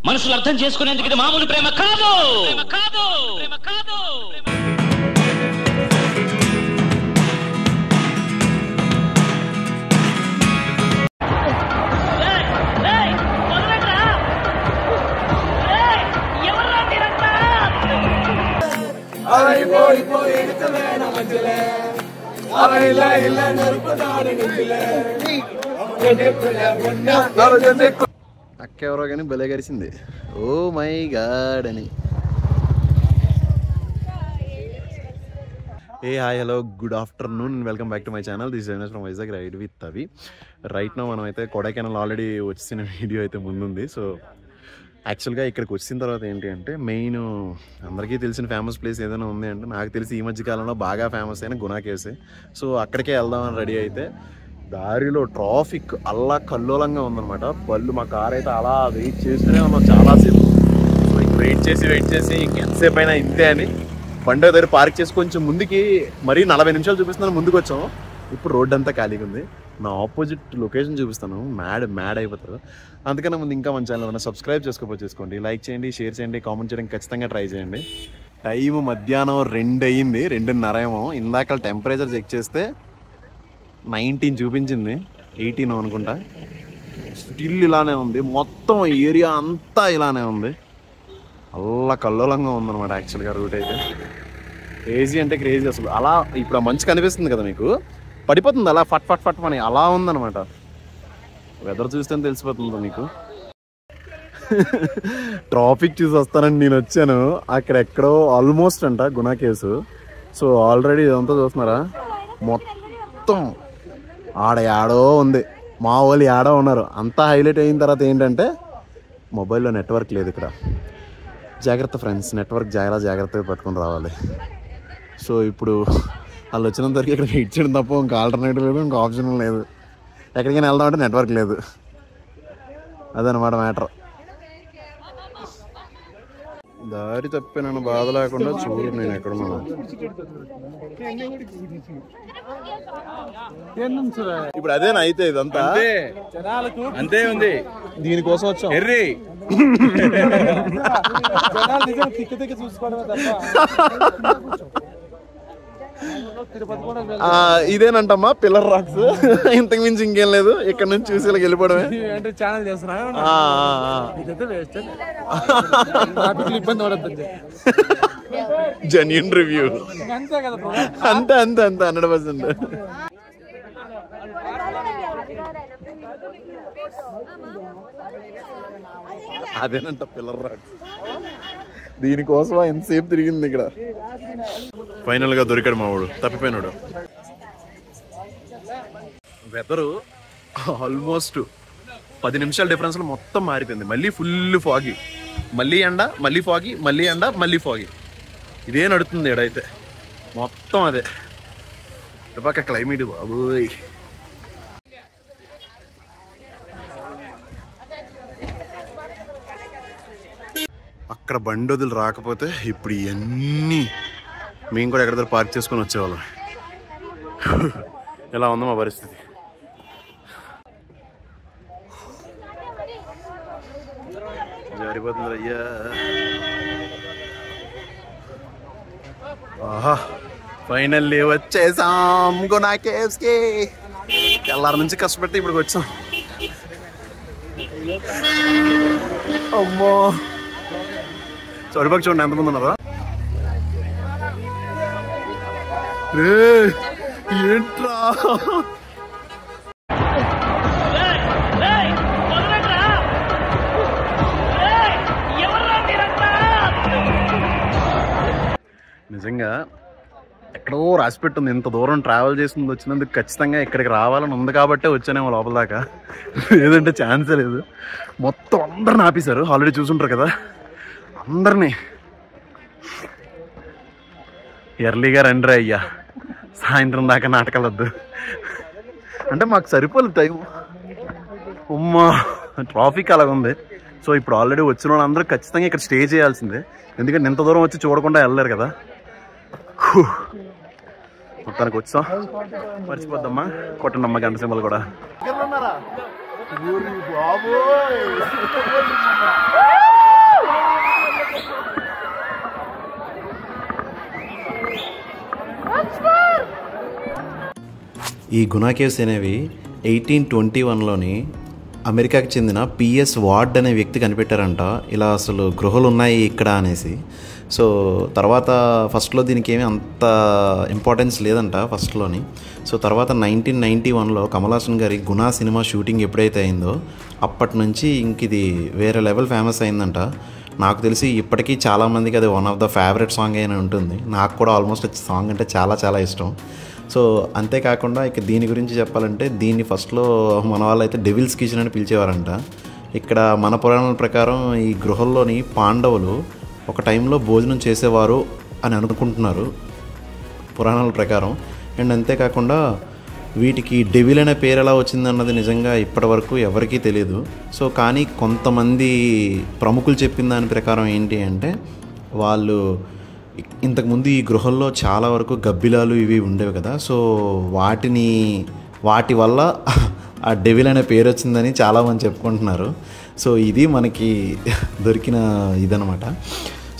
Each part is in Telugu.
మనసులు అర్థం చేసుకునేందుకు ఇది మామూలు ప్రేమ కాదు. అక్క ఎవరో కానీ భలే గరిచింది. ఓ మై గాడ్ అని. Hi hello good afternoon, welcome back to my channel. This is from Vizag ride with Avi. Right no మనం అయితే కొడైకెనాల్ ఆల్రెడీ వచ్చిన వీడియో అయితే ముందుంది. సో యాక్చువల్గా ఇక్కడికి వచ్చిన తర్వాత ఏంటి అంటే మెయిన్ అందరికీ తెలిసిన ఫేమస్ ప్లేస్ ఏదైనా ఉంది అంటే నాకు తెలిసి ఈ మధ్య కాలంలో బాగా ఫేమస్ అయిన గునా కేవ్స్. సో అక్కడికే వెళ్దామని రెడీ అయితే దారిలో ట్రాఫిక్ అల్లా కల్లోలంగా ఉందన్నమాట. మా కార్ అయితే అలా వెయిట్ చేస్తూనే ఉన్నాం చాలాసేపు. సో ఇంక వెయిట్ చేసి ఇంకెంతసేపు అయినా ఇంతే అని బండి దగ్గర పార్క్ చేసి కొంచెం ముందుకి మరీ 40 నిమిషాలు చూపిస్తున్నాను ముందుకు వచ్చాము. ఇప్పుడు రోడ్డు అంతా ఖాళీగా ఉంది. నా ఆపోజిట్ లొకేషన్ చూపిస్తాను, మ్యాడ్ అయిపోతారు. అందుకనే ముందు ఇంకా మన ఛానల్ సబ్స్క్రైబ్ చేసుకోండి, లైక్ చేయండి, షేర్ చేయండి, కామెంట్ చేయడం ఖచ్చితంగా ట్రై చేయండి. టైం మధ్యాహ్నం 2 అయ్యింది, 2:30 ఏమో. ఇందాక టెంపరేచర్ చెక్ చేస్తే 19 చూపించింది, 18 అనుకుంటా. స్టిల్ ఇలానే ఉంది, మొత్తం ఏరియా అంతా ఇలానే ఉంది. అల్లా కల్లోలంగా ఉందన్నమాట యాక్చువల్గా రూట్ అయితే. క్రేజీ అంటే క్రేజీ అసలు. అలా ఇప్పుడు ఆ మంచు కనిపిస్తుంది కదా మీకు, పడిపోతుంది అలా ఫట్ ఫట్ ఫట్ అని అలా ఉందన్నమాట. వెదర్ చూస్తే తెలిసిపోతుంది మీకు. ట్రాఫిక్ చూసి వస్తానని నేను వచ్చాను, అక్కడ ఎక్కడో ఆల్మోస్ట్ అంట గునా కేవ్స్. సో ఆల్రెడీ ఇదంతా చూస్తున్నారా, మొత్తం ఆడో ఉంది, మా వాళ్ళు ఆడో ఉన్నారు. అంతా హైలైట్ అయిన తర్వాత ఏంటంటే మొబైల్లో నెట్వర్క్ లేదు ఇక్కడ. జాగ్రత్త ఫ్రెండ్స్, నెట్వర్క్ జాగ్రత్తగా పట్టుకొని రావాలి. సో ఇప్పుడు వాళ్ళు వచ్చినంత వరకు ఇక్కడ వెయిట్ చేయడం తప్ప ఇంకా ఆల్టర్నేటివ్ లేదు, ఇంకా ఆప్షన్ లేదు. ఎక్కడికైనా వెళ్దామంటే నెట్వర్క్ లేదు, అదనమాట మ్యాటర్. దారి తప్పి నన్ను బాధ లేకుండా చూడు నేను ఎక్కడున్నా. ఇప్పుడు అదేనా అయితే ఇదంతా అంతే ఉంది, దీనికోసం వచ్చాం. ఇదేనంటమ్మా పిల్లర్ రాక్స్, ఇంతకు మించి ఇంకేం లేదు. ఇక్కడ నుంచి చూసి ఇలా వెళ్ళిపోవడమే. జెన్యూన్ రివ్యూ అంతే 100%. అదేనంట పిల్లర్ రాక్స్, దీనికోసం ఎంతసేపు తిరిగింది ఇక్కడ. ఫైనల్ గా దొరికాడు మా వాడు, తప్పిపోయినాడు. వెదరు ఆల్మోస్ట్ 10 నిమిషాల డిఫరెన్స్ లో మొత్తం మారిపోయింది. మళ్ళీ ఫుల్ ఫాగి, మళ్ళీ ఎండ, మళ్ళీ ఫాగి, మళ్ళీ ఎండ, మళ్ళీ ఫాగి. ఇదే నడుతుంది ఎడైతే మొత్తం అదే. ఇటుపక్క క్లైమేట్ బాబోయ్. అక్కడ బండి వదిలి రాకపోతే ఇప్పుడు ఇవన్నీ మేము కూడా ఎక్కడ పార్క్ చేసుకొని వచ్చేవాళ్ళం. ఎలా ఉందో మా పరిస్థితి. జారిపోతుంది అయ్యా. ఆహా, ఫైనల్లీ వచ్చేసాం గునా కేవ్స్ కి. తెల్లారి నుంచి కష్టపడితే ఇప్పుడు వచ్చాం. అమ్మో, చడిపక్క చూడండి ఎంతమంది ఉన్నారా. ఏంట్రా నిజంగా ఎక్కడో రాసిపెట్టుంది. ఇంత దూరం ట్రావెల్ చేసింది వచ్చినందుకు ఖచ్చితంగా ఇక్కడికి రావాలని ఉంది కాబట్టే వచ్చానేమో లోపల దాకా, లేదంటే ఛాన్సే లేదు. మొత్తం అందరిని ఆపేశారు, ఆల్రెడీ చూసుంటారు కదా అందరినీ. ఎర్లీగా రండి అయ్యా, సాయంత్రం దాకా నాటకాలు వద్దు అంటే మాకు సరిపోలేదు టైం. ఉమ్మా ట్రాఫిక్ అలాగ ఉంది. సో ఇప్పుడు ఆల్రెడీ వచ్చిన వాళ్ళందరూ ఖచ్చితంగా ఇక్కడ స్టే చేయాల్సిందే, ఎందుకంటే ఇంత దూరం వచ్చి చూడకుండా వెళ్ళలేరు కదా. మొత్తానికి వచ్చాం, మర్చిపోద్దమ్మా కొట్టండమ్మా గంట సింబల్ కూడా. బాబోయ్ ఈ గునా కేవ్స్ అనేవి 1821లోని అమెరికాకి చెందిన పిఎస్ వార్డ్ అనే వ్యక్తి కనిపెట్టారంట. ఇలా అసలు గృహలు ఉన్నాయి ఇక్కడ అనేసి. సో తర్వాత ఫస్ట్లో దీనికి ఏమీ అంత ఇంపార్టెన్స్ లేదంట ఫస్ట్లోని. సో తర్వాత 1991లో కమల్ హాసన్ గారి గునా సినిమా షూటింగ్ ఎప్పుడైతే అయిందో అప్పటి నుంచి ఇంక ఇది వేరే లెవెల్ ఫేమస్ అయిందంట. నాకు తెలిసి ఇప్పటికీ చాలామందికి అది one of the favourite song అయినా ఉంటుంది. నాకు కూడా ఆల్మోస్ట్ సాంగ్ అంటే చాలా చాలా ఇష్టం. సో అంతేకాకుండా ఇక దీని గురించి చెప్పాలంటే దీన్ని ఫస్ట్లో మన వాళ్ళు అయితే డెవిల్స్ కిచెన్ అని పిలిచేవారంట. ఇక్కడ మన పురాణాల ప్రకారం ఈ గృహల్లోని పాండవులు ఒక టైంలో భోజనం చేసేవారు అని అనుకుంటున్నారు పురాణాల ప్రకారం. అండ్ అంతేకాకుండా వీటికి డెవిల్ అనే పేరు ఎలా వచ్చిందన్నది నిజంగా ఇప్పటి వరకు ఎవరికీ తెలియదు. సో కానీ కొంతమంది ప్రముఖులు చెప్పిన దాని ప్రకారం ఏంటి అంటే వాళ్ళు ఇంతకుముందు ఈ గృహల్లో చాలా వరకు గబ్బిలాలు ఇవి ఉండేవి కదా. సో వాటి వల్ల ఆ డెవిల్ అనే పేరు వచ్చిందని చాలామంది చెప్పుకుంటున్నారు. సో ఇది మనకి దొరికిన ఇదనమాట.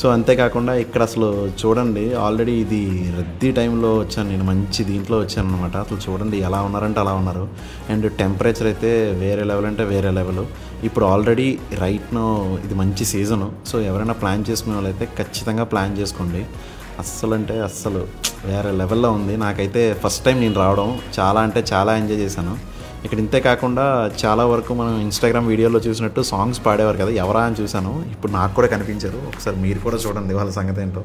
సో అంతేకాకుండా ఇక్కడ అసలు చూడండి, ఆల్రెడీ ఇది రద్దీ టైంలో వచ్చాను నేను, మంచి దీంట్లో వచ్చాను అనమాట. అసలు చూడండి ఎలా ఉన్నారంటే అలా ఉన్నారు. అండ్ టెంపరేచర్ అయితే వేరే లెవెల్ అంటే వేరే లెవెల్. ఇప్పుడు ఆల్రెడీ రైట్నో ఇది మంచి సీజను. సో ఎవరైనా ప్లాన్ చేసుకునే వాళ్ళైతే ఖచ్చితంగా ప్లాన్ చేసుకోండి. అస్సలు అంటే అస్సలు వేరే లెవెల్లో ఉంది. నాకైతే ఫస్ట్ టైం నేను రావడం చాలా అంటే చాలా ఎంజాయ్ చేశాను ఇక్కడ. ఇంతే కాకుండా చాలా వరకు మనం ఇన్స్టాగ్రామ్ వీడియోలో చూసినట్టు సాంగ్స్ పాడేవారు కదా, ఎవరా అని చూశాను. ఇప్పుడు నాకు కూడా కనిపించారు. ఒకసారి మీరు కూడా చూడండి వాళ్ళ సంగతి ఏంటో.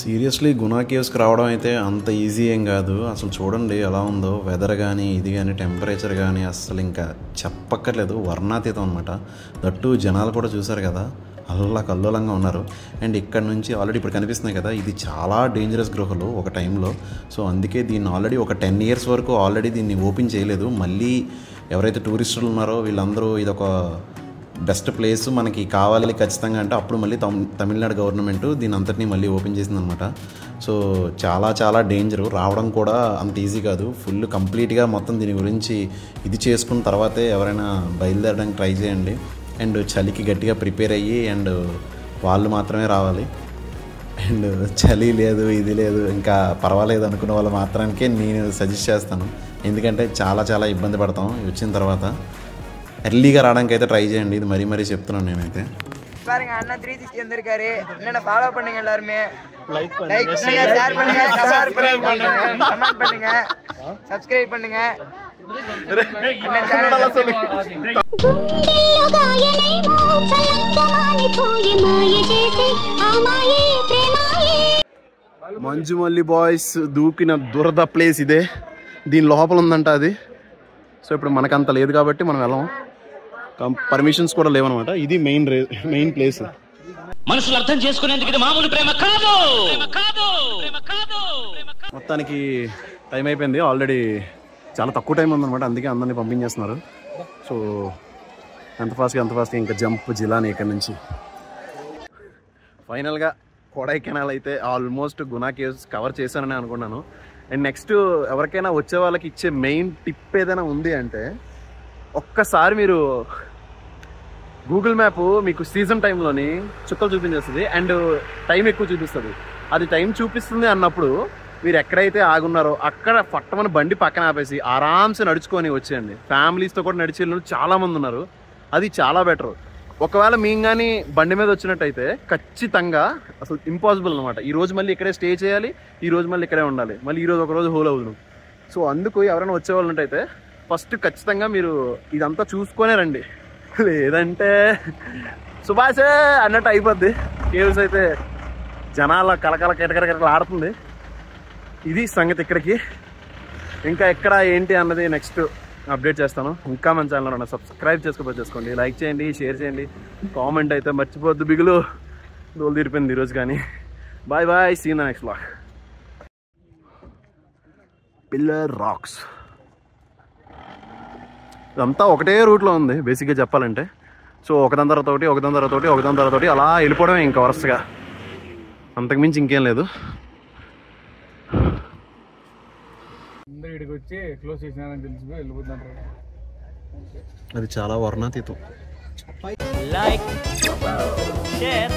సీరియస్లీ గునా కేవ్స్కి రావడం అయితే అంత ఈజీ ఏం కాదు. అసలు చూడండి ఎలా ఉందో వెదర్ కానీ ఇది కానీ టెంపరేచర్ కానీ అసలు ఇంకా చెప్పక్కర్లేదు, వర్ణాతీతం అనమాట. దట్టు జనాలు కూడా చూసారు కదా, కల్లోలంగా ఉన్నారు. అండ్ ఇక్కడ నుంచి ఆల్రెడీ ఇప్పుడు కనిపిస్తున్నాయి కదా, ఇది చాలా డేంజరస్ గృహలు ఒక టైంలో. సో అందుకే దీన్ని ఆల్రెడీ ఒక 10 years వరకు ఆల్రెడీ దీన్ని ఓపెన్ చేయలేదు. మళ్ళీ ఎవరైతే టూరిస్టులు ఉన్నారో వీళ్ళందరూ ఇదొక బెస్ట్ ప్లేస్ మనకి కావాలి ఖచ్చితంగా అంటే అప్పుడు మళ్ళీ తమిళనాడు గవర్నమెంట్ దీని అంతటినీ మళ్ళీ ఓపెన్ చేసిందనమాట. సో చాలా చాలా డేంజరు, రావడం కూడా అంత ఈజీ కాదు. ఫుల్ కంప్లీట్గా మొత్తం దీని గురించి ఇది చేసుకున్న తర్వాతే ఎవరైనా బయలుదేరడానికి ట్రై చేయండి. అండ్ చలికి గట్టిగా ప్రిపేర్ అయ్యి అండ్ వాళ్ళు మాత్రమే రావాలి. అండ్ చలి లేదు ఇది లేదు ఇంకా పర్వాలేదు అనుకున్న వాళ్ళు మాత్రానికే నేను సజెస్ట్ చేస్తాను. ఎందుకంటే చాలా చాలా ఇబ్బంది పడతాం వచ్చిన తర్వాత. ఎర్లీగా రావడానికి అయితే ట్రై చేయండి, ఇది మరీ చెప్తున్నాను నేనైతే. பாருங்க அண்ணா 360 வந்திருக்காரு. என்ன ஃபாலோ பண்ணுங்க எல்லாரும். லைக் பண்ணுங்க, ஷேர் பண்ணுங்க, கமெண்ட் பண்ணுங்க, சப்ஸ்கிரைப் பண்ணுங்க. என்ன சேனல்ல சொல்லுங்க. గుండెల్లో గాయలై మోచలంగమాని పోయే మాయ చేసే ఆ మాయే ప్రేమాయే. మంజుమల్లి బాయ్స్ దూకిన దురద ప్లేస్ ఇదే, దీని లోపల ఉందంట అది. సో ఇప్పుడు మనకంత లేదు కాబట్టి మనం వెళ్ళాం, పర్మిషన్స్ కూడా లేవనమాట. ఇది మెయిన్ ప్లేస్. మనసులు అర్థం చేసుకునేందుకు ఇది మామూలు ప్రేమ కాదు. మొత్తానికి టైం అయిపోయింది ఆల్రెడీ, చాలా తక్కువ టైం ఉందన్నమాట. అందుకే అందరినీ పంపించేస్తున్నారు. సో అంత ఫాస్ట్గా ఇంకా జంప్ జిలాని ఇక్కడ నుంచి. ఫైనల్గా కొడైకెనాల్ అయితే ఆల్మోస్ట్ గునా కేవ్స్ కవర్ చేశానని అనుకున్నాను. అండ్ నెక్స్ట్ ఎవరికైనా వచ్చే వాళ్ళకి ఇచ్చే మెయిన్ టిప్ ఏదైనా ఉంది అంటే, ఒక్కసారి మీరు గూగుల్ మ్యాప్ మీకు సీజన్ టైంలోని చుక్కలు చూపించేస్తుంది అండ్ టైం ఎక్కువ చూపిస్తుంది. అది టైం చూపిస్తుంది అన్నప్పుడు మీరు ఎక్కడైతే ఆగున్నారో అక్కడ పట్టమని బండి పక్కన ఆపేసి ఆరామ్సే నడుచుకొని వచ్చేయండి. ఫ్యామిలీస్తో కూడా నడిచే వాళ్ళు చాలామంది ఉన్నారు, అది చాలా బెటర్. ఒకవేళ మేము కానీ బండి మీద వచ్చినట్టయితే ఖచ్చితంగా అసలు ఇంపాసిబుల్ అనమాట. ఈరోజు మళ్ళీ ఇక్కడే స్టే చేయాలి, ఈరోజు మళ్ళీ ఇక్కడే ఉండాలి, మళ్ళీ ఈరోజు ఒకరోజు హోల్ అవుతుంది. సో అందుకు ఎవరైనా వచ్చేవాళ్ళు ఉంటైతే ఫస్ట్ ఖచ్చితంగా మీరు ఇదంతా చూసుకొనే రండి, లేదంటే సుభాషే అన్నట్టు అయిపోద్ది. కేవ్స్ అయితే జనాల కలకల కిటకరకరకలు ఆడుతుంది. ఇది సంగతి ఇక్కడికి. ఇంకా ఎక్కడ ఏంటి అన్నది నెక్స్ట్ అప్డేట్ చేస్తాను. ఇంకా మన ఛానల్ సబ్స్క్రైబ్ చేసుకోండి, లైక్ చేయండి, షేర్ చేయండి, కామెంట్ అయితే మర్చిపోద్దు. బిగులు దోలు తీరిపోయింది ఈరోజు. కానీ bye bye, see in the next vlog. Pillar Rocks ఇదంతా ఒకటే రూట్లో ఉంది బేసిక్గా చెప్పాలంటే. సో ఒకదాని తర్వాత ఒకటి అలా వెళ్ళిపోవడమే ఇంకా వరుసగా, అంతకుమించి ఇంకేం లేదు. ఇక్కడికి వచ్చి క్లోజ్ చేసినారని తెలిసి వెళ్ళిపోతున్నారు. అది చాలా వర్ణాతీతం. Like share